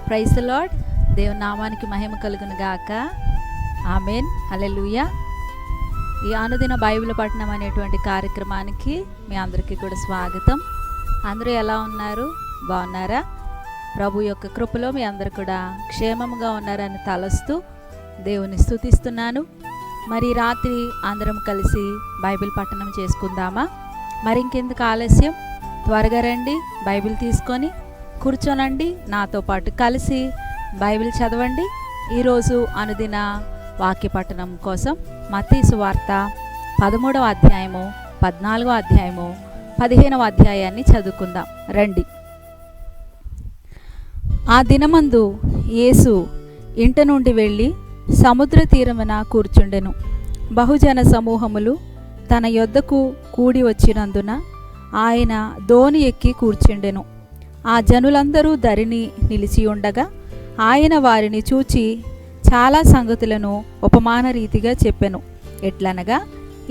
Praise the lord. దేవుని నామానికి మహిమ కలుగును గాక. ఆమేన్, హల్లెలూయా. ఈ అనుదిన బైబిల్ పఠనం అనేటువంటి కార్యక్రమానికి మీ అందరికీ కూడా స్వాగతం. అందరూ ఎలా ఉన్నారు? బాగున్నారా? ప్రభు యొక్క కృపలో మీ అందరూ కూడా క్షేమంగా ఉన్నారని తలస్తూ దేవుని స్తుతిస్తున్నాను. మరి రాత్రి అందరం కలిసి బైబిల్ పఠనం చేసుకుందామా? మరి ఇంకెందుకు ఆలస్యం, త్వరగా రండి, బైబిల్ తీసుకొని కూర్చోనండి, నాతో పాటు కలిసి బైబిల్ చదవండి. ఈరోజు అనుదిన వాక్య పఠనం కోసం మత్తయి సువార్త 13వ అధ్యాయము, 14వ అధ్యాయము, 15వ అధ్యాయాన్ని చదువుకుందాం రండి. ఆ దినమందు యేసు ఇంట నుండి వెళ్ళి సముద్ర తీరమున కూర్చుండెను. బహుజన సమూహములు తన యొద్దకు కూడి వచ్చినందున ఆయన దోణి ఎక్కి కూర్చుండెను. ఆ జనులందరూ ధరిని నిలిచి ఉండగా ఆయన వారిని చూచి చాలా సంగతులను ఉపమాన రీతిగా చెప్పెను. ఎట్లనగా,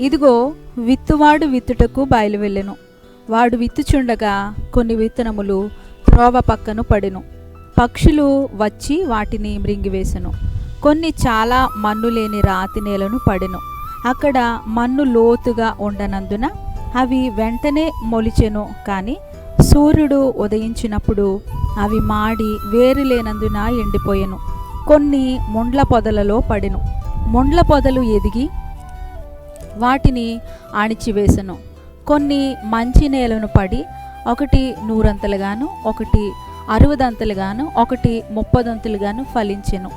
ఇదిగో విత్తువాడు విత్తుటకు బయలువెళ్ళెను. వాడు విత్తుచుండగా కొన్ని విత్తనములు త్రోవ పక్కను పడెను. పక్షులు వచ్చి వాటిని మృంగివేసెను. కొన్ని చాలా మన్ను లేని రాతి నేలను పడెను. అక్కడ మన్ను లోతుగా ఉండనందున అవి వెంటనే మొలిచెను. కానీ సూర్యుడు ఉదయించినప్పుడు అవి మాడి వేరు లేనందున ఎండిపోయెను. కొన్ని ముండ్ల పొదలలో పడెను. ముండ్ల పొదలు ఎదిగి వాటిని అణిచివేసెను. కొన్ని మంచి నేలను పడి ఒకటి 100 ఒకటి 60 ఒకటి 30 ఫలించెను.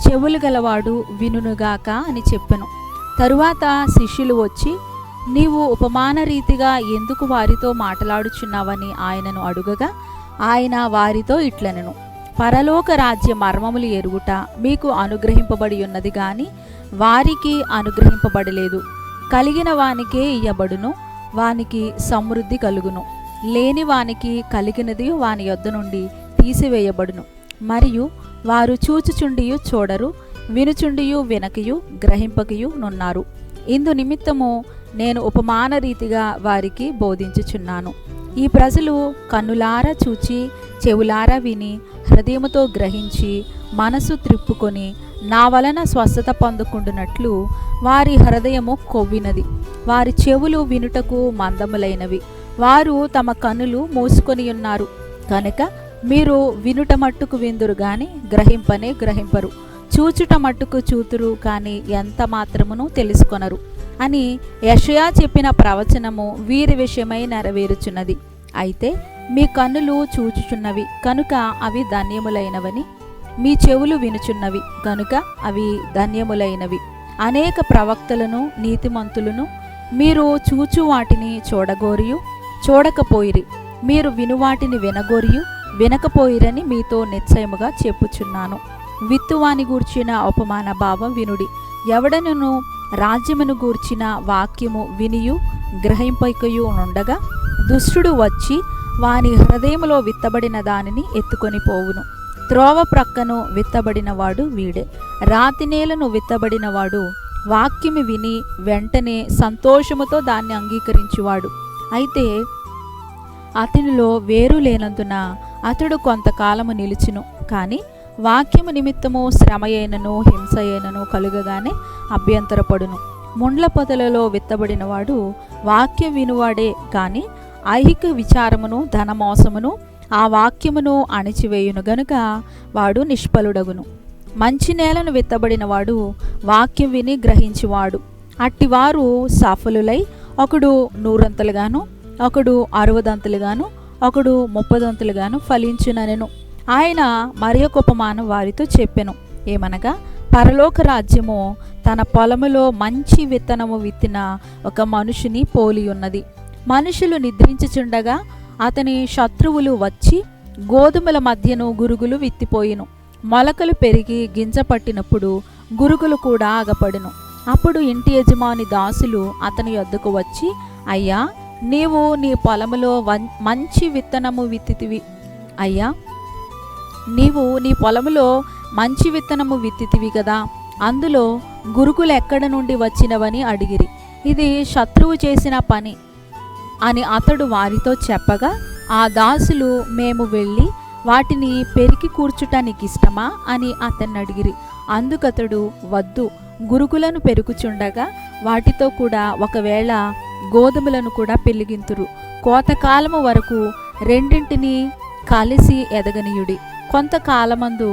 చెవులు గలవాడు వినుగాక అని చెప్పెను. తరువాత శిష్యులు వచ్చి, నీవు ఉపమాన రీతిగా ఎందుకు వారితో మాట్లాడుచున్నావని ఆయనను అడుగగా, ఆయన వారితో ఇట్లనెను, పరలోక రాజ్య మర్మములు ఎరుగుట మీకు అనుగ్రహింపబడి ఉన్నది గాని వారికి అనుగ్రహింపబడలేదు. కలిగిన వానికే ఇయ్యబడును, వానికి సమృద్ధి కలుగును. లేని వానికి కలిగినది వాని యొద్ద నుండి తీసివేయబడును. మరియు వారు చూచుచుండియు చూడరు, వినుచుండియు వినకయు గ్రహింపకయు నున్నారు. ఇందు నిమిత్తము నేను ఉపమాన రీతిగా వారికి బోధించుచున్నాను. ఈ ప్రజలు కన్నులారా చూచి, చెవులారా విని, హృదయముతో గ్రహించి, మనసు త్రిప్పుకొని నా వలన స్వస్థత పొందుకుంటున్నట్లు వారి హృదయము కొవ్వినది, వారి చెవులు వినుటకు మందములైనవి, వారు తమ కన్నులు మూసుకొని ఉన్నారు. కనుక మీరు వినుట మట్టుకు విందురు గాని గ్రహింపనే గ్రహింపరు, చూచుట మట్టుకు చూతురు కానీ ఎంత మాత్రమును తెలుసుకొనరు అని యెషయా చెప్పిన ప్రవచనము వీరి విషయమై నెరవేరుచున్నది. అయితే మీ కన్నులు చూచుచున్నవి కనుక అవి ధన్యములైనవని, మీ చెవులు వినుచున్నవి కనుక అవి ధన్యములైనవి. అనేక ప్రవక్తలను నీతిమంతులను మీరు చూచు వాటిని చూడగోరియు చూడకపోయిరి, మీరు వినువాటిని వినగోరియు వినకపోయిరని మీతో నిశ్చయముగా చెప్పుచున్నాను. విత్తువాని గూర్చిన ఉపమాన భావం వినుడి. ఎవడనను రాజ్యమును గూర్చిన వాక్యము వినియు గ్రహింపకయు ఉండగా దుష్టుడు వచ్చి వాని హృదయములో విత్తబడిన దానిని ఎత్తుకొని పోవును. త్రోవ ప్రక్కను విత్తబడినవాడు వీడే. రాతి నేలను విత్తబడినవాడు వాక్యము విని వెంటనే సంతోషముతో దాన్ని అంగీకరించువాడు. అయితే అతనిలో వేరు లేనందున అతడు కొంతకాలము నిలుచును. కానీ వాక్యము నిమిత్తము శ్రమ అయినను హింస అయినను కలుగగానే అభ్యంతరపడును. ముండ్ల పొదలలో విత్తబడినవాడు వాక్యం వినువాడే కానీ ఐహిక విచారమును ధనమోసమును ఆ వాక్యమును అణిచివేయును గనుక వాడు నిష్ఫలుడగును. మంచి నేలను విత్తబడినవాడు వాక్యం విని గ్రహించువాడు. అట్టివారు సఫలులై ఒకడు 100 ఒకడు 60 ఒకడు 30 ఫలించుననెను. ఆయన మరి ఒక ఉపమానం వారితో చెప్పెను. ఏమనగా, పరలోక రాజ్యము తన పొలములో మంచి విత్తనము విత్తిన ఒక మనుషుని పోలి ఉన్నది. మనుషులు నిద్రించుచుండగా అతని శత్రువులు వచ్చి గోధుమల మధ్యను గురుగులు విత్తిపోయిను. మొలకలు పెరిగి గింజ పట్టినప్పుడు గురుగులు కూడా ఆగపడును. అప్పుడు ఇంటి యజమాని దాసులు అతని యొద్దకు వచ్చి, అయ్యా, నీవు నీ పొలములో మంచి విత్తనము విత్తితివి. అయ్యా, నీవు నీ పొలములో మంచి విత్తనము విత్తితివి కదా, అందులో గురుగులు ఎక్కడ నుండి వచ్చినవని అడిగిరి. ఇది శత్రువు చేసిన పని అని అతడు వారితో చెప్పగా, ఆ దాసులు మేము వెళ్ళి వాటిని పెరికి కూర్చుట నీకిష్టమా అని అతన్ని అడిగిరి. అందుకతడు, వద్దు, గురుగులను పెరుగుచుండగా వాటితో కూడా ఒకవేళ గోధుమలను కూడా పెళ్లిగింతురు. కోతకాలము వరకు రెండింటినీ కలిసి ఎదగనీయుడి. కొంతకాలమందు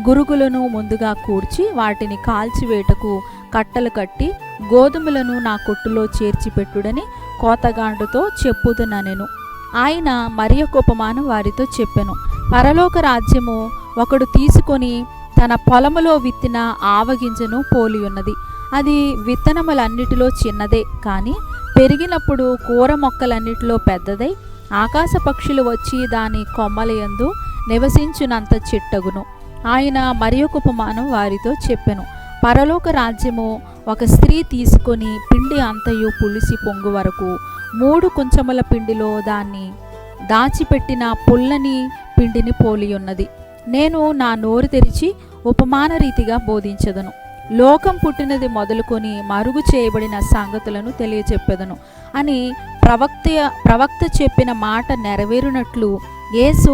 గురుగులను ముందుగా కూర్చి వాటిని కాల్చివేటకు కట్టలు కట్టి గోధుమలను నా కొట్టులో చేర్చిపెట్టుడని కోతగాండుతో చెప్పుదుననెను. ఆయన మరి ఒక ఉపమానం వారితో చెప్పెను. పరలోక రాజ్యము ఒకడు తీసుకొని తన పొలములో విత్తిన ఆవగింజను పోలియున్నది. అది విత్తనములన్నిటిలో చిన్నదే, కానీ పెరిగినప్పుడు కూర మొక్కలన్నిటిలో పెద్దదై ఆకాశ పక్షులు వచ్చి దాని కొమ్మలయందు నివసించునంత చిట్టగును. ఆయన మరి ఒక ఉపమానం వారితో చెప్పెను. పరలోక రాజ్యము ఒక స్త్రీ తీసుకొని పిండి అంతయు పులిసి పొంగు వరకు 3 కుంచముల పిండిలో దాన్ని దాచిపెట్టిన పుల్లని పిండిని పోలియున్నది. నేను నా నోరు తెరిచి ఉపమాన రీతిగా బోధించదను. లోకం పుట్టినది మొదలుకొని మరుగు చేయబడిన సంగతులను తెలియచెప్పెదను అని ప్రవక్త చెప్పిన మాట నెరవేరునట్లు యేసు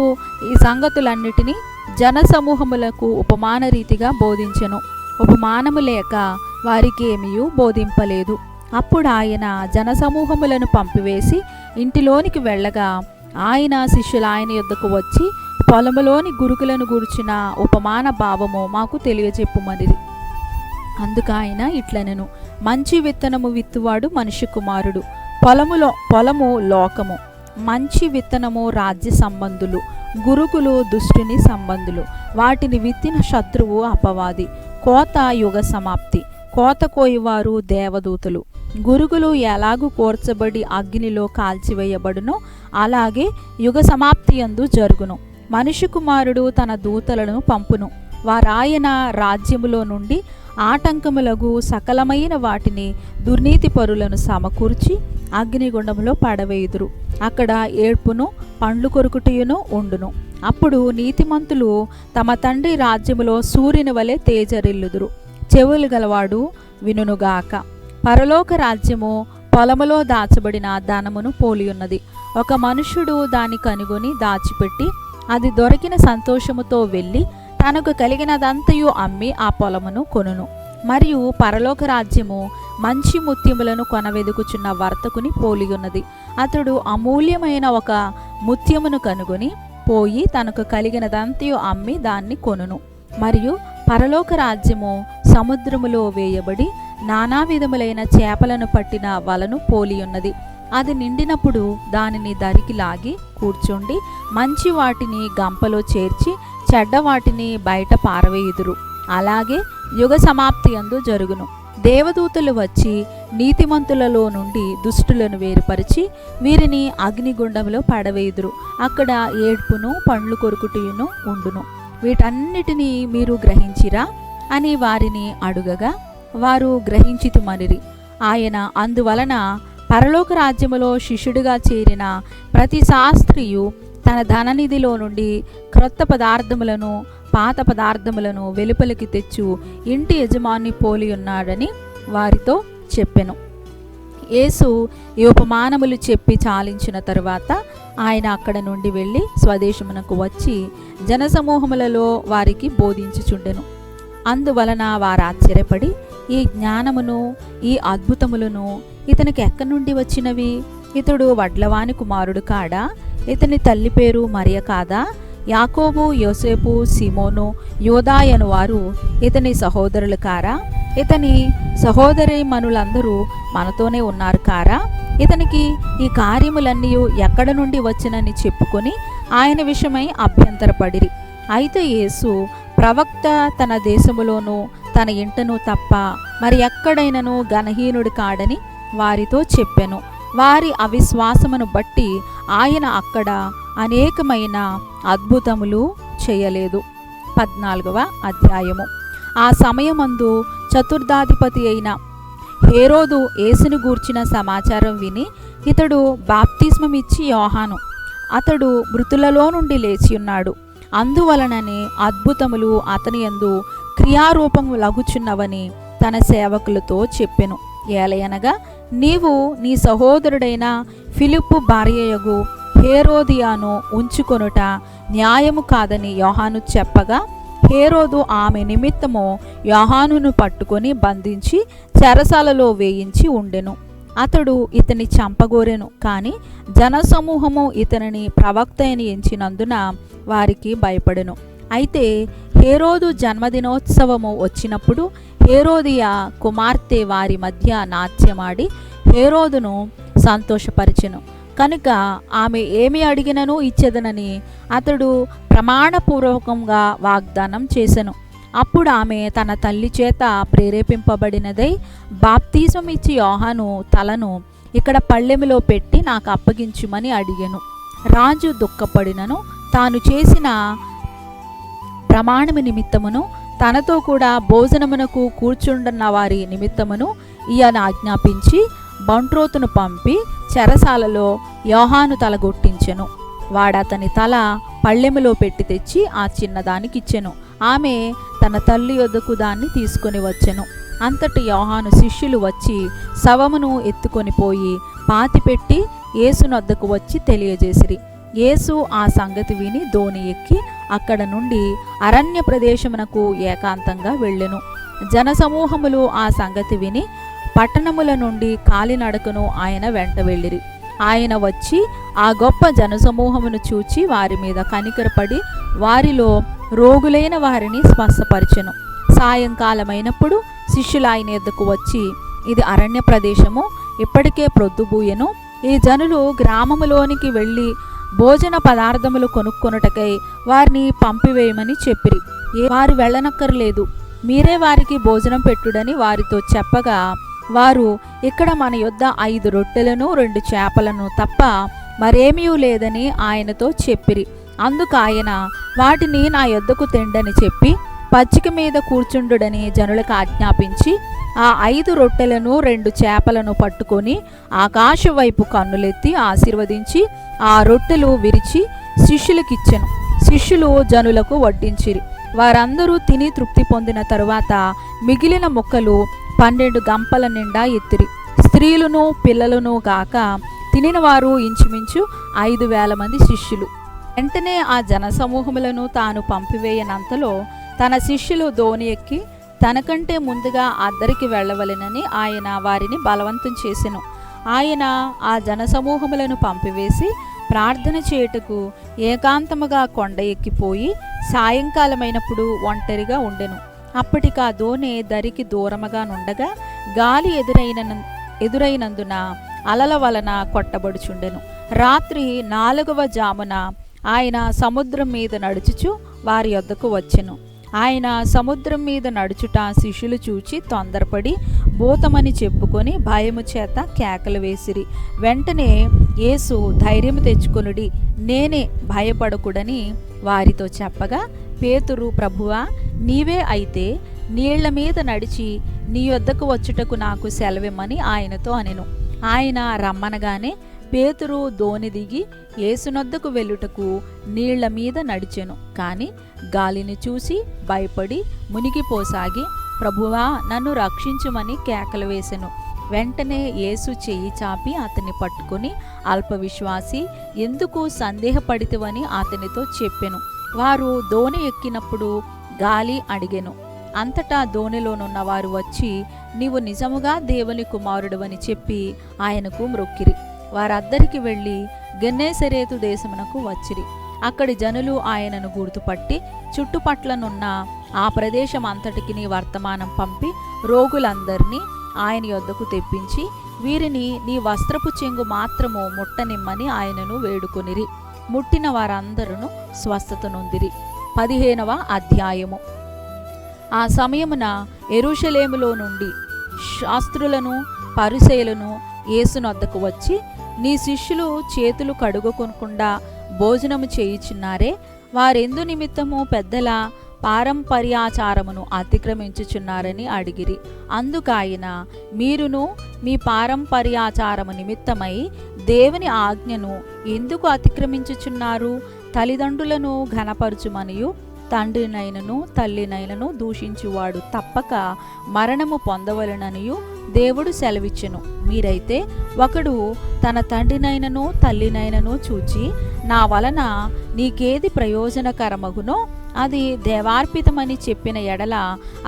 ఈ సంగతులన్నిటినీ జనసమూహములకు ఉపమాన రీతిగా బోధించెను. ఉపమానము లేక వారికి ఏమీ బోధింపలేదు. అప్పుడు ఆయన జనసమూహములను పంపివేసి ఇంటిలోనికి వెళ్ళగా ఆయన శిష్యులు ఆయన యొద్దకు వచ్చి, పొలములోని గురుగులను గూర్చిన ఉపమాన భావము మాకు తెలియజెప్పుమనిది. అందుకు ఆయన ఇట్లనెను, మంచి విత్తనము విత్తువాడు మనిషి కుమారుడు. పొలము లోకము, మంచి విత్తనము రాజ్య సంబంధులు, గురుగులు దుష్టుని సంబంధులు. వాటిని విత్తిన శత్రువు అపవాది. కోత యుగ సమాప్తి. కోత కోయివారు దేవదూతలు. గురుగులు ఎలాగూ కోర్చబడి అగ్నిలో కాల్చివేయబడునో అలాగే యుగ సమాప్తి యందు జరుగును. మనిషి కుమారుడు తన దూతలను పంపును. వారాయన రాజ్యములో నుండి ఆటంకములగు సకలమైన వాటిని దుర్నీతి పరులను సమకూర్చి అగ్నిగుండములో పడవేయుదురు. అక్కడ ఏడ్పును పండ్లు కొరుకుటయును ఉండును. అప్పుడు నీతిమంతులు తమ తండ్రి రాజ్యములో సూర్యుని వలె తేజరిల్లుదురు. చెవులు గలవాడు వినుగాక. పరలోక రాజ్యము పొలములో దాచబడిన ధనమును పోలియున్నది. ఒక మనుష్యుడు దాన్ని కనుగొని దాచిపెట్టి అది దొరికిన సంతోషముతో వెళ్ళి తనకు కలిగినదంతయు అమ్మి ఆ పొలమును కొనును. మరియు పరలోక రాజ్యము మంచి ముత్యములను కొనవెదుకుచున్న వర్తకుని పోలియున్నది. అతడు అమూల్యమైన ఒక ముత్యమును కనుగొని పోయి తనకు కలిగినదంతయు అమ్మి దాన్ని కొనును. మరియు పరలోక రాజ్యము సముద్రములో వేయబడి నానా విధములైన చేపలను పట్టిన వలను పోలియున్నది. అది నిండినప్పుడు దానిని దరికి లాగి కూర్చుండి మంచి వాటిని గంపలో చేర్చి చెడ్డ వాటిని బయట పారవేయుదురు. అలాగే యుగ సమాప్తి యందు జరుగును. దేవదూతలు వచ్చి నీతిమంతులలో నుండి దుష్టులను వేరుపరిచి వీరిని అగ్నిగుండంలో పడవేయుదురు. అక్కడ ఏడ్పును పండ్లు కొరుకుటయును ఉండును. వీటన్నిటినీ మీరు గ్రహించిరా అని వారిని అడుగగా వారు గ్రహించితుమనిరి. ఆయన అందువలన పరలోక రాజ్యములో శిష్యుడిగా చేరిన ప్రతి శాస్త్రియు తన ధననిధిలో నుండి క్రొత్త పదార్థములను పాత పదార్థములను వెలుపలికి తెచ్చు ఇంటి యజమాని పోలి ఉన్నాడని వారితో చెప్పెను. యేసు ఈ ఉపమానములు చెప్పి చాలించిన తరువాత ఆయన అక్కడ నుండి వెళ్ళి స్వదేశమునకు వచ్చి జనసమూహములలో వారికి బోధించుచుండెను. అందువలన వారు ఆశ్చర్యపడి ఈ జ్ఞానమును ఈ అద్భుతములను ఇతనికి ఎక్కడి నుండి వచ్చినవి? ఇతడు వడ్లవాని కుమారుడు కాడా? ఇతని తల్లి పేరు మరియ కాదా? యాకోబు, యోసేపు, సిమోను, యోదాయను వారు ఇతని సహోదరులు కారా? ఇతని సహోదరీమణులందరూ మనతోనే ఉన్నారు కారా? ఇతనికి ఈ కార్యములన్నీ ఎక్కడ నుండి వచ్చినని చెప్పుకొని ఆయన విషయమై అభ్యంతరపడిరి. అయితే యేసు ప్రవక్త తన దేశములోనూ తన ఇంటను తప్ప మరి ఎక్కడైనను ఘనహీనుడు కాడని వారితో చెప్పెను. వారి అవిశ్వాసమును బట్టి ఆయన అక్కడ అనేకమైన అద్భుతములు చేయలేదు. 14వ అధ్యాయము. ఆ సమయమందు చతుర్థాధిపతి అయిన హేరోదు యేసును గూర్చిన సమాచారం విని ఇతడు బాప్తిస్మమిచ్చి యోహాను, అతడు మృతులలో నుండి లేచి ఉన్నాడు, అందువలననే అద్భుతములు అతని యందు క్రియారూపము లగుచున్నవని తన సేవకులతో చెప్పెను. ఏలయనగా నీవు నీ సహోదరుడైన ఫిలిప్పు భార్యయగు హేరోదియాను ఉంచుకొనుట న్యాయము కాదని యోహాను చెప్పగా, హేరోదు ఆమె నిమిత్తము యోహానును పట్టుకొని బంధించి చెరసాలలో వేయించి ఉండెను. అతడు ఇతని చంపగోరెను, కానీ జనసమూహము ఇతనిని ప్రవక్త అని ఎంచినందున వారికి భయపడెను. అయితే హేరోదు జన్మదినోత్సవము వచ్చినప్పుడు హేరోదియా కుమార్తె వారి మధ్య నాట్యమాడి హేరోదును సంతోషపరిచెను. కనుక ఆమె ఏమి అడిగినను ఇచ్చెదనని అతడు ప్రమాణపూర్వకంగా వాగ్దానం చేసెను. అప్పుడు ఆమె తన తల్లి చేత ప్రేరేపింపబడినదై బాప్తిజం ఇచ్చి యోహాను తలను ఇక్కడ పళ్ళెములో పెట్టి నాకు అప్పగించుమని అడిగెను. రాజు దుఃఖపడినను తాను చేసిన ప్రమాణము నిమిత్తమును తనతో కూడా భోజనమునకు కూర్చుండన్న వారి నిమిత్తమును ఈయన ఆజ్ఞాపించి బంట్రోతును పంపి చెరసాలలో యోహాను తలగొట్టించెను. వాడతని తల పళ్ళెములో పెట్టి తెచ్చి ఆ చిన్నదానికిచ్చెను. ఆమె తన తల్లి యొద్దకు దాన్ని తీసుకొని వచ్చెను. అంతటి యోహాను శిష్యులు వచ్చి శవమును ఎత్తుకొని పోయి పాతిపెట్టి యేసునొద్దకు వచ్చి తెలియజేసిరి. యేసు ఆ సంగతి విని దోణి ఎక్కి అక్కడ నుండి అరణ్య ప్రదేశమునకు ఏకాంతంగా వెళ్ళెను. జనసమూహములు ఆ సంగతి విని పట్టణముల నుండి కాలినడకను ఆయన వెంట వెళ్ళిరి. ఆయన వచ్చి ఆ గొప్ప జనసమూహమును చూచి వారి మీద కనికరపడి వారిలో రోగులైన వారిని స్వస్థపరిచెను. సాయంకాలమైనప్పుడు శిష్యులు ఆయన ఎద్దకు వచ్చి, ఇది అరణ్య ప్రదేశము, ఇప్పటికే ప్రొద్దుబూయెను. ఈ జనులు గ్రామములోనికి వెళ్ళి భోజన పదార్థములు కొనుక్కొనుటకై వారిని పంపివేయమని చెప్పిరి. వారు వెళ్ళనక్కర్లేదు, మీరే వారికి భోజనం పెట్టుడని వారితో చెప్పగా, వారు ఇక్కడ మన యొద్ద 5 రొట్టెలను 2 చేపలను తప్ప మరేమీ లేదని ఆయనతో చెప్పిరి. అందుకు ఆయన వాటిని నా యొద్దకు తెండని చెప్పి పచ్చిక మీద కూర్చుండుడని జనులకు ఆజ్ఞాపించి ఆ 5 రొట్టెలను 2 చేపలను పట్టుకొని ఆకాశం వైపు కన్నులెత్తి ఆశీర్వదించి ఆ రొట్టెలు విరిచి శిష్యులకిచ్చెను. శిష్యులు జనులకు వడ్డించిరి. వారందరూ తిని తృప్తి పొందిన తరువాత మిగిలిన ముక్కలు 12 గంపల నిండా ఎత్తిరి. స్త్రీలను పిల్లలను గాక తినిన వారు ఇంచుమించు 5,000 మంది శిష్యులు. వెంటనే ఆ జనసమూహములను తాను పంపివేయనంతలో తన శిష్యులు దోణి ఎక్కి తనకంటే ముందుగా అద్దరికి వెళ్ళవలెనని ఆయన వారిని బలవంతం చేసెను. ఆయన ఆ జనసమూహములను పంపివేసి ప్రార్థన చేయుటకు ఏకాంతముగా కొండ ఎక్కిపోయి సాయంకాలమైనప్పుడు ఒంటరిగా ఉండెను. అప్పటికా దోణి దరికి దూరముగా నుండగా గాలి ఎదురైనందున అలల వలన కొట్టబడుచుండెను. రాత్రి 4వ జామున ఆయన సముద్రం మీద నడుచుచు వారి యొద్దకు వచ్చెను. ఆయన సముద్రం మీద నడుచుట శిష్యులు చూచి తొందరపడి భూతమని చెప్పుకొని భయము చేత కేకలు వేసిరి. వెంటనే యేసు ధైర్యము తెచ్చుకొనుడి, నేనే, భయపడకుడని వారితో చెప్పగా, పేతురు, ప్రభువా, నీవే అయితే నీళ్ల మీద నడిచి నీ యొద్దకు వచ్చుటకు నాకు సెలవిమ్మని ఆయనతో అనెను. ఆయన రమ్మనగానే పేతురు దోణి దిగి యేసునొద్దకు వెళ్ళుటకు నీళ్ల మీద నడిచెను. కాని గాలిని చూసి భయపడి మునిగిపోసాగి, ప్రభువా, నన్ను రక్షించుమని కేకలు వేసెను. వెంటనే యేసు చెయ్యి చాపి అతన్ని పట్టుకుని, అల్పవిశ్వాసి, ఎందుకు సందేహపడితివని అతనితో చెప్పెను. వారు దోణి ఎక్కినప్పుడు గాలి అడిగెను. అంతటా దోణిలోనున్న వారు వచ్చి, నీవు నిజముగా దేవుని కుమారుడవని చెప్పి ఆయనకు మ్రొక్కిరి. వారద్దరికి వెళ్ళి గెన్నేసరేతు దేశమునకు వచ్చిరి. అక్కడి జనులు ఆయనను గుర్తుపట్టి చుట్టుపట్లనున్న ఆ ప్రదేశం అంతటికి వర్తమానం పంపి రోగులందరినీ ఆయన యొద్దకు తెప్పించి, వీరిని నీ వస్త్రపు చెంగు మాత్రము ముట్టనిమ్మని ఆయనను వేడుకొనిరి. ముట్టిన వారందరూ స్వస్థత నొందిరి. 15వ అధ్యాయము. ఆ సమయమున యెరూషలేములో నుండి శాస్త్రులను పరిసయ్యులను యేసునొద్దకు వచ్చి, నీ శిష్యులు చేతులు కడుగుకొనకుండా భోజనము చేయుచున్నారే, వారెందు నిమిత్తము పెద్దల పారంపర్యాచారమును అతిక్రమించుచున్నారని అడిగిరి. అందుకాయన, మీరును మీ పారంపర్యాచారము నిమిత్తమై దేవుని ఆజ్ఞను ఎందుకు అతిక్రమించుచున్నారు? తల్లిదండ్రులను ఘనపరచుమనియు తండ్రినైనను తల్లినైనను దూషించువాడు తప్పక మరణము పొందవలెననియు దేవుడు సెలవిచ్చెను, మీరైతే ఒకడు తన తండ్రినైనను తల్లినైనను చూచి నా వలన నీకేది ప్రయోజనకరమగునో అది దేవార్పితమని చెప్పిన ఎడల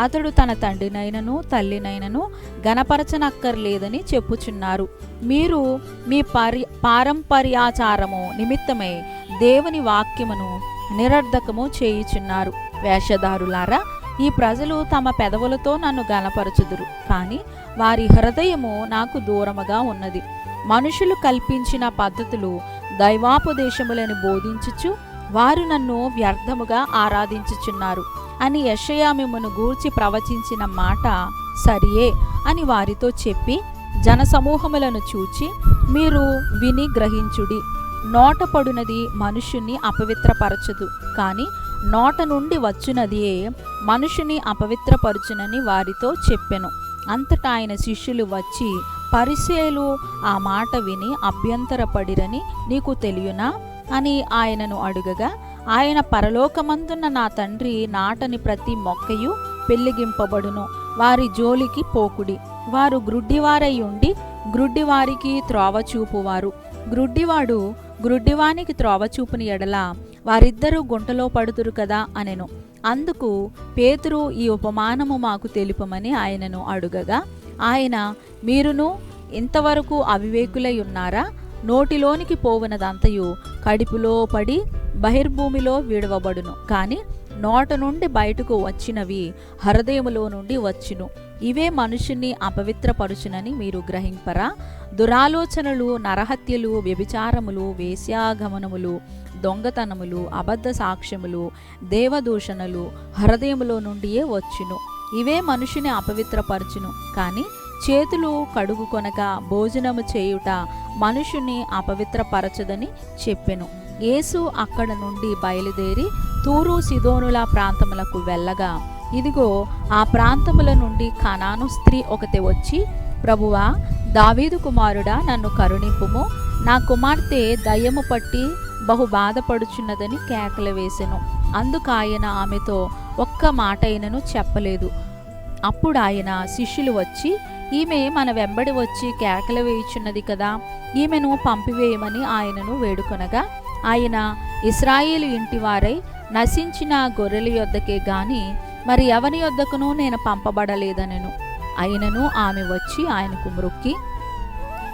అతడు తన తండ్రినైనను తల్లినైనను గణపరచనక్కర్లేదని చెప్పుచున్నారు. మీరు మీ పారంపర్యాచారము నిమిత్తమై దేవుని వాక్యమును నిరర్ధకము చేయుచున్నారు. వేషధారులారా, ఈ ప్రజలు తమ పెదవులతో నన్ను గణపరచుదురు, కానీ వారి హృదయము నాకు దూరముగా ఉన్నది. మనుషులు కల్పించిన పద్ధతులు దైవాపదేశములను బోధించుచు వారు నన్ను వ్యర్థముగా ఆరాధించుచున్నారు అని యెషయా మిమ్మును గూర్చి ప్రవచించిన మాట సరియే అని వారితో చెప్పి జనసమూహములను చూచి మీరు విని గ్రహించుడి. నోట పడునది మనుషుని అపవిత్రపరచదు, కానీ నోట నుండి వచ్చునదియే మనుషుని అపవిత్రపరచునని వారితో చెప్పెను. అంతటా ఆయన శిష్యులు వచ్చి, పరిసయ్యులు ఆ మాట విని అభ్యంతరపడిరని నీకు తెలియనా అని ఆయనను అడుగగా, ఆయన పరలోకమందున్న నా తండ్రి నాటని ప్రతి మొక్కయు పెళ్లిగింపబడును, వారి జోలికి పోకుడి. వారు గ్రుడ్డివారై ఉండి గ్రుడ్డివారికి త్రోవ చూపువారు, గ్రుడ్డివాడు గ్రుడ్డివానికి త్రోవ చూపుని ఎడల వారిద్దరూ గుంటలో పడుతురు కదా అనెను. అందుకు పేతురు, ఈ ఉపమానము మాకు తెలుపమని ఆయనను అడుగగా, ఆయన, మీరును ఇంతవరకు అవివేకులై ఉన్నారా? నోటిలోనికి పోవునదంతయు కడుపులో పడి బహిర్భూమిలో విడవబడును, కానీ నోట నుండి బయటకు వచ్చినవి హృదయములో నుండి వచ్చును. ఇవే మనుషుని అపవిత్రపరుచునని మీరు గ్రహింపరా? దురాలోచనలు, నరహత్యలు, వ్యభిచారములు, వేశ్యాగమనములు, దొంగతనములు, అబద్ధ సాక్ష్యములు, దేవదూషణలు హృదయములో నుండియే వచ్చును. ఇవే మనుషుని అపవిత్రపరచును. కానీ చేతులు కడుగుకొనక భోజనము చేయుట మనుషుని అపవిత్రపరచదని చెప్పెను. యేసు అక్కడ నుండి బయలుదేరి తూరు సిదోనుల ప్రాంతములకు వెళ్ళగా, ఇదిగో ఆ ప్రాంతముల నుండి కనాను స్త్రీ ఒకటి వచ్చి, ప్రభువా, దావీదు కుమారుడా, నన్ను కరుణింపుము, నా కుమార్తె దయ్యము పట్టి బహు బాధపడుచున్నదని కేకలు వేసెను. అందుకాయన ఆమెతో ఒక్క మాటైనను చెప్పలేదు. అప్పుడు ఆయన శిష్యులు వచ్చి, ఈమె మన వెంబడి వచ్చి కేకలు వేయుచున్నది కదా, ఈమెను పంపివేయమని ఆయనను వేడుకొనగా, ఆయన, ఇశ్రాయేలు ఇంటివారై నశించిన గొర్రెల యొద్దకే గాని మరి ఎవని యొద్దకును నేను పంపబడలేదనెను. అయినను ఆమె వచ్చి ఆయనకు మ్రొక్కి,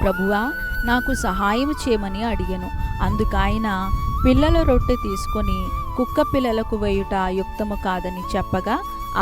ప్రభువా, నాకు సహాయం చేయమని అడిగెను. అందుకాయన పిల్లల రొట్టె తీసుకొని కుక్క పిల్లలకు వేయుట యుక్తము కాదని చెప్పగా,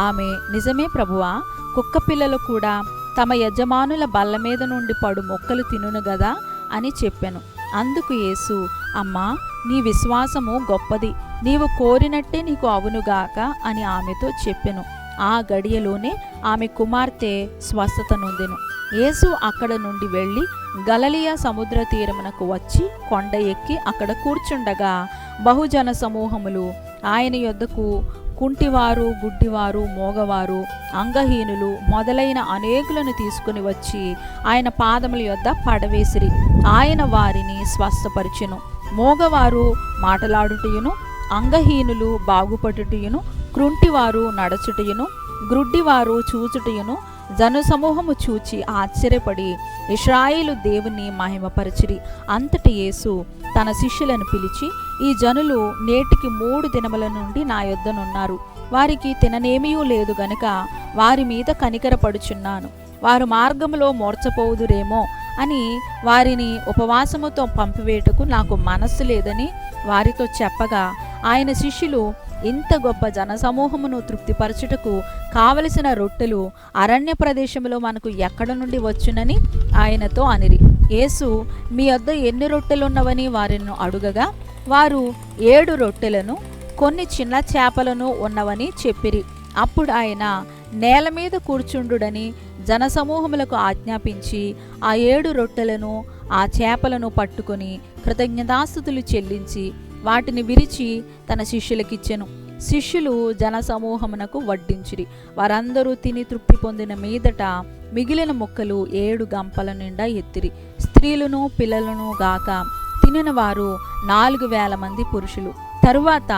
ఆమె, నిజమే ప్రభువా, కుక్క పిల్లలు కూడా తమ యజమానుల బల్ల మీద నుండి పడు మొక్కలు తినును గదా అని చెప్పెను. అందుకు యేసు, అమ్మా, నీ విశ్వాసము గొప్పది, నీవు కోరినట్టే నీకు అవునుగాక అని ఆమెతో చెప్పెను. ఆ గడియలోనే ఆమె కుమార్తె స్వస్థత నొందెను. యేసు అక్కడ నుండి వెళ్ళి గలిలయ సముద్ర తీరమునకు వచ్చి కొండ ఎక్కి అక్కడ కూర్చుండగా బహుజన సమూహములు ఆయన యొద్దకు కుంటివారు, గుడ్డివారు, మోగవారు, అంగహీనులు మొదలైన అనేకులను తీసుకుని వచ్చి ఆయన పాదముల యొద్ద పడవేసిరి. ఆయన వారిని స్వస్థపరిచెను. మోగవారు మాటలాడుటయును, అంగహీనులు బాగుపడుటయును, క్రుంటివారు నడచుటయును, గ్రుడ్డివారు చూచుటయును జనసమూహము చూచి ఆశ్చర్యపడి ఇశ్రాయేలు దేవుని మహిమపరచిరి. అంతటి యేసు తన శిష్యులను పిలిచి, ఈ జనులు నేటికి 3 దినముల నుండి నా యొద్దనున్నారు, వారికి తిననేమీ లేదు గనుక వారి మీద కనికరపడుచున్నాను. వారు మార్గములో మూర్ఛపోవుదురేమో అని వారిని ఉపవాసముతో పంపివేటకు నాకు మనస్సు లేదని వారితో చెప్పగా, ఆయన శిష్యులు, ఇంత గొప్ప జనసమూహమును తృప్తిపరచుటకు కావలసిన రొట్టెలు అరణ్య ప్రదేశంలో మనకు ఎక్కడ నుండి వచ్చునని ఆయనతో అనిరి. యేసు, మీ వద్ద ఎన్ని రొట్టెలున్నవని వారిని అడుగగా, వారు 7 రొట్టెలను కొన్ని చిన్న చేపలను ఉన్నవని చెప్పిరి. అప్పుడు ఆయన నేల మీద కూర్చుండుడని జనసమూహములకు ఆజ్ఞాపించి ఆ 7 రొట్టెలను ఆ చేపలను పట్టుకొని కృతజ్ఞతాస్తుతులు చెల్లించి వాటిని విరిచి తన శిష్యులకిచ్చెను. శిష్యులు జనసమూహమునకు వడ్డించిరి. వారందరూ తిని తృప్తి పొందిన మీదట మిగిలిన ముక్కలు 7 గంపల నిండా ఎత్తిరి. స్త్రీలను పిల్లలను గాక తినిన వారు 4,000 మంది పురుషులు. తరువాత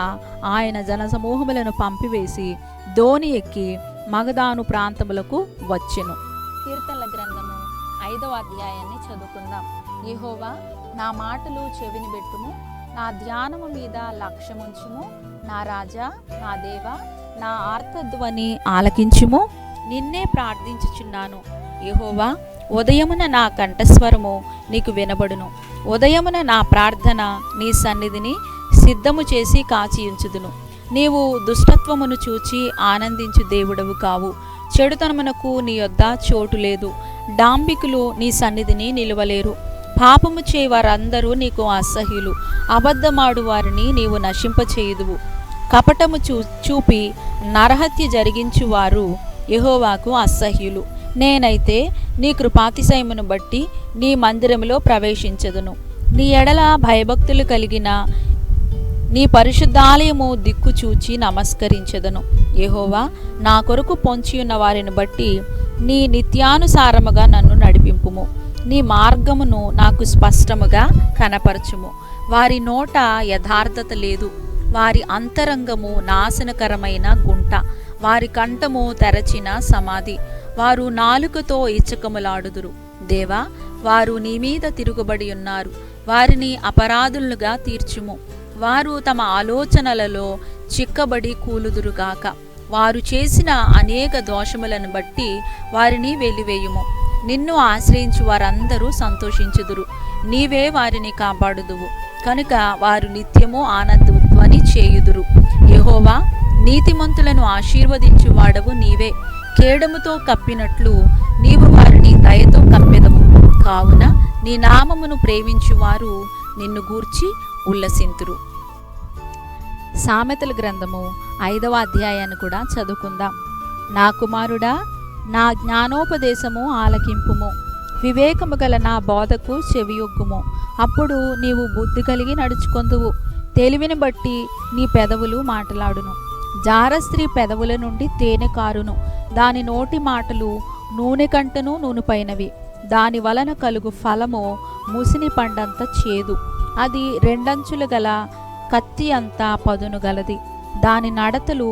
ఆయన జనసమూహములను పంపివేసి దోణి ఎక్కి మగదాను ప్రాంతములకు వచ్చెను. కీర్తనల గ్రంథము 5వ అధ్యాయాన్ని చదువుకుందాం. యెహోవా, నా మాటలు చెవిని పెట్టుము, నా ధ్యానము మీద లక్ష్యముంచుము. నా రాజా, నా దేవా, నా ఆర్తధ్వని ఆలకించుము. నిన్నే ప్రార్థించుచున్నాను. యెహోవా, ఉదయమున నా కంఠస్వరము నీకు వినబడును. ఉదయమున నా ప్రార్థన నీ సన్నిధిని సిద్ధము చేసి కాచియుంచుదును. నీవు దుష్టత్వమును చూచి ఆనందించు దేవుడవు కావు. చెడుతనమునకు నీ యొద్ద చోటు లేదు. డాంబికులు నీ సన్నిధిని నిలువలేరు. పాపము చేయి వారందరూ నీకు అసహ్యులు. అబద్ధమాడు వారిని నీవు నశింపచేయుదువు. కపటము చూపి నరహత్య జరిగించువారు యెహోవాకు అసహ్యులు. నేనైతే నీ కృపాతిశయమును బట్టి నీ మందిరములో ప్రవేశించదును. నీ ఎడల భయభక్తులు కలిగిన నీ పరిశుద్ధాలయము దిక్కు చూచి నమస్కరించదను. యెహోవా, నా కొరకు పొంచియున్న వారిని బట్టి నీ నిత్యానుసారముగా నన్ను నడిపింపుము. నీ మార్గమును నాకు స్పష్టముగా కనపరచుము. వారి నోట యథార్థత లేదు. వారి అంతరంగము నాశనకరమైన గుంట. వారి కంఠము తెరచిన సమాధి. వారు నాలుకతో ఇచ్చకములాడుదురు. దేవా, వారు నీ మీద తిరుగుబడి ఉన్నారు. వారిని అపరాధులుగా తీర్చుము. వారు తమ ఆలోచనలలో చిక్కబడి కూలుదురుగాక. వారు చేసిన అనేక దోషములను బట్టి వారిని వెలివేయుము. నిన్ను ఆశ్రయించు వారందరూ సంతోషించుదురు. నీవే వారిని కాపాడుదువు కనుక వారు నిత్యము ఆనందధ్వని చేయుదురు. యెహోవా, నీతిమంతులను ఆశీర్వదించు వాడవు నీవే. కేడముతో కప్పినట్లు నీవు వారిని దయతో కప్పెదవు. కావున నీ నామమును ప్రేమించువారు నిన్ను గూర్చి ఉల్లసింతురు. సామెతల గ్రంథము 5వ అధ్యాయాన్ని కూడా చదువుకుందాం. నా కుమారుడా, నా జ్ఞానోపదేశము ఆలకింపుము. వివేకము గల నా బోధకు చెవియొగ్గుము. అప్పుడు నీవు బుద్ధి కలిగి నడుచుకొందువు. తెలివిని బట్టి నీ పెదవులు మాటలాడును. జారస్త్రీ పెదవుల నుండి తేనె కారును. దాని నోటి మాటలు నూనె కంటను నూనెపైనవి. దాని వలన కలుగు ఫలము ముసిని పండంత చేదు. అది రెండంచులు గల కత్తి అంతా పదును గలది. దాని నడతలు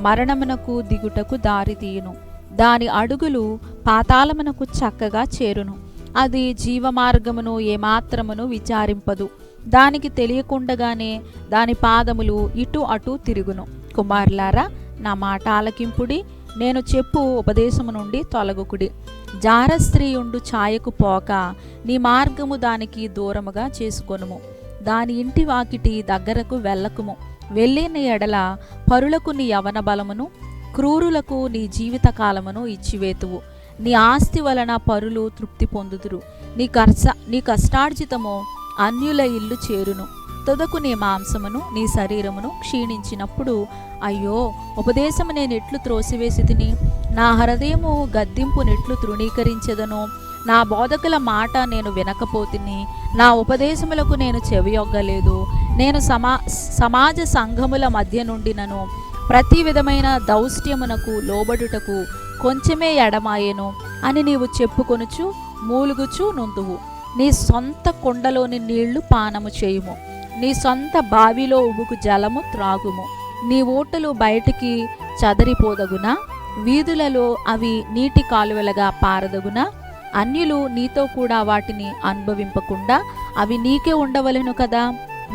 మరణమునకు దిగుటకు దారితీయును. దాని అడుగులు పాతాళమునకు చక్కగా చేరును. అది జీవమార్గమును ఏమాత్రమును విచారింపదు. దానికి తెలియకుండగానే దాని పాదములు ఇటు అటు తిరుగును. కుమారులారా, నా మాట ఆలకింపుడి. నేను చెప్పు ఉపదేశము నుండి తొలగుకుడి. జారస్త్రీయుండు ఛాయకు పోక నీ మార్గము దానికి దూరముగా చేసుకొనుము. దాని ఇంటి వాకిటి దగ్గరకు వెళ్ళకుము. వెళ్ళిన ఎడల పరులకు నీ యవన బలమును, క్రూరులకు నీ జీవిత కాలమును ఇచ్చివేతువు. నీ ఆస్తి వలన పరులు తృప్తి పొందుదురు. నీ కష్టార్జితము అన్యుల ఇల్లు చేరును. తుదకు నీ మాంసమును నీ శరీరమును క్షీణించినప్పుడు, అయ్యో, ఉపదేశము నేనెట్లు త్రోసివేసి తిని, నా హృదయము గద్దింపు నెట్లు తృణీకరించెదను. నా బోధకుల మాట నేను వినకపోతిని, నా ఉపదేశములకు నేను చెవియొగ్గలేదు. నేను సమాజ సంఘముల మధ్య నుండినను ప్రతి విధమైన దౌష్ట్యమునకు లోబడుటకు కొంచెమే ఎడమాయెను అని నీవు చెప్పుకొనుచు మూలుగుచు నుందువు. నీ సొంత కొండలోని నీళ్లు పానము చేయుము. నీ సొంత బావిలో ఉబుకు జలము త్రాగుము. నీ ఊటలు బయటికి చదరిపోదగునా? వీధులలో అవి నీటి కాలువలుగా పారదగునా? అన్యులు నీతో కూడా వాటిని అనుభవింపకుండా అవి నీకే ఉండవలెను కదా.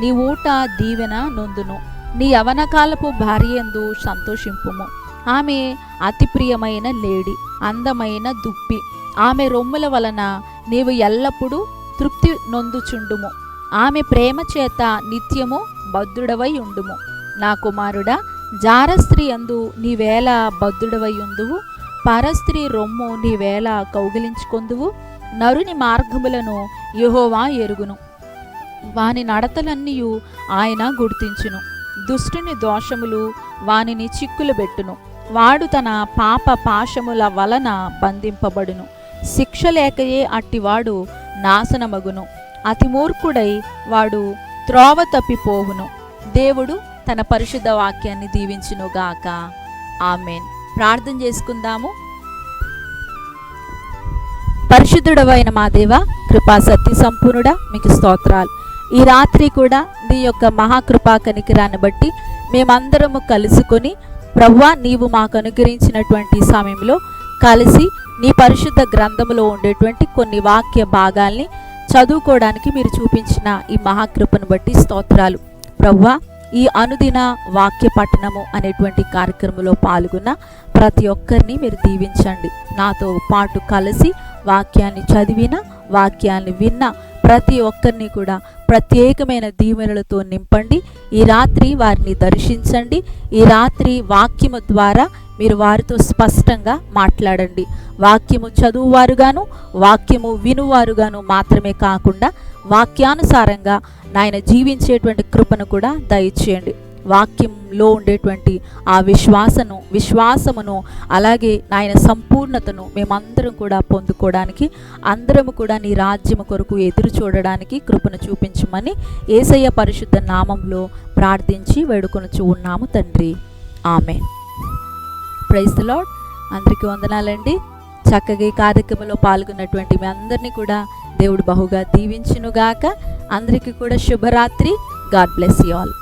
నీ ఊట దీవెన నొందును. నీ యవనకాలపు భార్యందు సంతోషింపుము. ఆమె అతి ప్రియమైన లేడి, అందమైన దుప్పి. ఆమె రొమ్ముల వలన నీవు ఎల్లప్పుడూ తృప్తి నొందుచుండుము. ఆమె ప్రేమ చేత నిత్యము బద్ధుడవై ఉండుము. నా కుమారుడా, జారస్త్రీ యందు నీవేళ బద్ధుడవై ఉందువు. పరస్త్రీ రొమ్ము నీవేళ కౌగిలించుకొందువు. నరుని మార్గములను యెహోవా ఎరుగును. వాని నడతలన్నీయు ఆయన గుర్తించును. దుష్టుని దోషములు వానిని చిక్కులు బెట్టును. వాడు తన పాప పాశముల వలన బంధింపబడును. శిక్ష లేకయే అట్టివాడు నాశనమగును. అతి మూర్ఖుడై వాడు త్రోవ తప్పిపోవును. దేవుడు తన పరిశుద్ధ వాక్యాన్ని దీవించునుగాక. ఆమెన్. ప్రార్థన చేసుకుందాము. పరిశుద్ధుడవైన మా దేవ, కృపా సత్య సంపూర్ణుడా, మీకు స్తోత్రాలు. ఈ రాత్రి కూడా నీ యొక్క మహాకృపా కనికరాన్ని బట్టి మేమందరము కలుసుకొని, ప్రభువా, నీవు మాకు అనుగ్రహించినటువంటి సమయంలో కలిసి నీ పరిశుద్ధ గ్రంథములో ఉండేటువంటి కొన్ని వాక్య భాగాల్ని చదువుకోవడానికి మీరు చూపించిన ఈ మహాకృపను బట్టి స్తోత్రాలు. ప్రభువా, ఈ అనుదిన వాక్య పఠనము అనేటువంటి కార్యక్రమంలో పాల్గొన్న ప్రతి ఒక్కరిని మీరు దీవించండి. నాతో పాటు కలిసి వాక్యాన్ని చదివిన, వాక్యాన్ని విన్న ప్రతి ఒక్కరిని కూడా ప్రత్యేకమైన దీవెనలతో నింపండి. ఈ రాత్రి వారిని దర్శించండి. ఈ రాత్రి వాక్యము ద్వారా మీరు వారితో స్పష్టంగా మాట్లాడండి. వాక్యము చదువువారుగాను, వాక్యము వినువారుగాను మాత్రమే కాకుండా వాక్యానుసారంగా నాయన జీవించేటువంటి కృపను కూడా దయచేయండి. వాక్యంలో ఉండేటువంటి ఆ విశ్వాసమును అలాగే నాయన సంపూర్ణతను మేమందరం కూడా పొందుకోవడానికి, అందరము కూడా నీ రాజ్యము కొరకు ఎదురు చూడడానికి కృపను చూపించమని యేసయ్య పరిశుద్ధ నామంలో ప్రార్థించి వేడుకొనుచు ఉన్నాము తండ్రి. ఆమేన్. Praise the lord. అందరికీ వందనాలండి. చక్కగా ఈ కార్యక్రమంలో పాల్గొన్నటువంటి మీ అందరినీ కూడా దేవుడు బహుగా దీవించునుగాక. అందరికీ కూడా శుభరాత్రి. God bless you all.